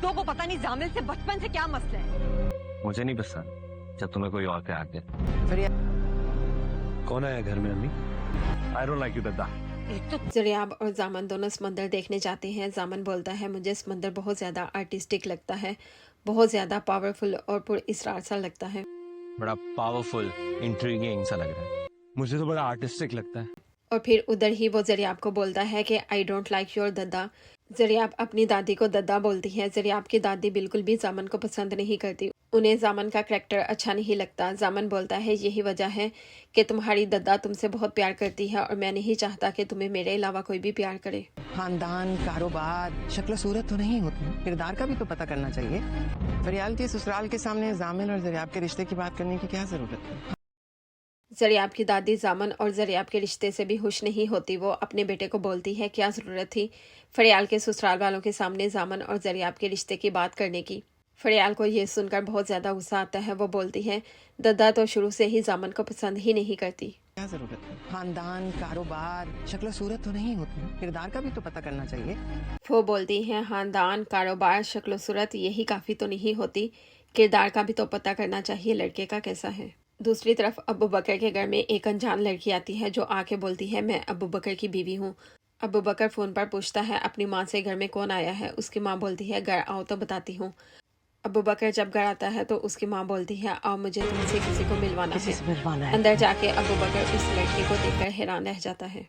दो को पता नहीं जामिल से बचपन से क्या मसला है। मुझे नहीं पसंद जब तुम्हें कोई और के आगे। कौन आया घर में अम्मी? आई डोंट लाइक यू दद्दा। एक तो जरियाब और जामन दोनों समंदर देखने जाते हैं। जामन बोलता है मुझे समंदर बहुत ज़्यादा आर्टिस्टिक लगता है, बहुत ज़्यादा पावरफुल और पुरअसरार सा लगता है। बड़ा पावरफुल, इंट्रीगिंग सा लग रहा है। मुझे तो बड़ा आर्टिस्टिक लगता है। और फिर उधर ही वो जरियाब को बोलता है कि आई डोंट लाइक योर दद्दा। जरियाब अपनी दादी को दद्दा बोलती है। जरियाब की दादी बिल्कुल भी जामन को पसंद नहीं करती, उन्हें जामन का करैक्टर अच्छा नहीं लगता। जामन बोलता है यही वजह है कि तुम्हारी दद्दा तुमसे बहुत प्यार करती है और मैं नहीं चाहता कि तुम्हें मेरे अलावा कोई भी प्यार करे। खानदान, कारोबार, शक्ल सूरत तो नहीं होती, किरदार का भी तो पता करना चाहिए। फरियाल के ससुराल के सामने जामिल और जरियाब के रिश्ते की बात करने की क्या जरूरत है? जरियाब की दादी जामन और जरियाब के रिश्ते से भी खुश नहीं होती। वो अपने बेटे को बोलती है क्या ज़रूरत थी फरियाल के ससुराल वालों के सामने जामन और जरियाब के रिश्ते की बात करने की। फरियाल को ये सुनकर बहुत ज़्यादा गुस्सा आता है। वो बोलती है दद्दा तो शुरू से ही जामन को पसंद ही नहीं करती। क्या जरूरत है? खानदान, कारोबार, शक्ल सूरत तो नहीं होती, किरदार का भी तो पता करना चाहिए। वो बोलती हैं खानदान, कारोबार, शक्ल सूरत यही काफ़ी तो नहीं होती, किरदार का भी तो पता करना चाहिए लड़के का कैसा है। दूसरी तरफ अबू बकर के घर में एक अनजान लड़की आती है जो आके बोलती है मैं अबू बकर की बीवी हूँ। अबू बकर फ़ोन पर पूछता है अपनी माँ से घर में कौन आया है। उसकी माँ बोलती है घर आओ तो बताती हूँ। अबू बकर जब घर आता है तो उसकी माँ बोलती है आओ मुझे तुमसे किसी को मिलवाना है। अंदर जाके अबू बकर उस लड़की को देखकर हैरान रह जाता है।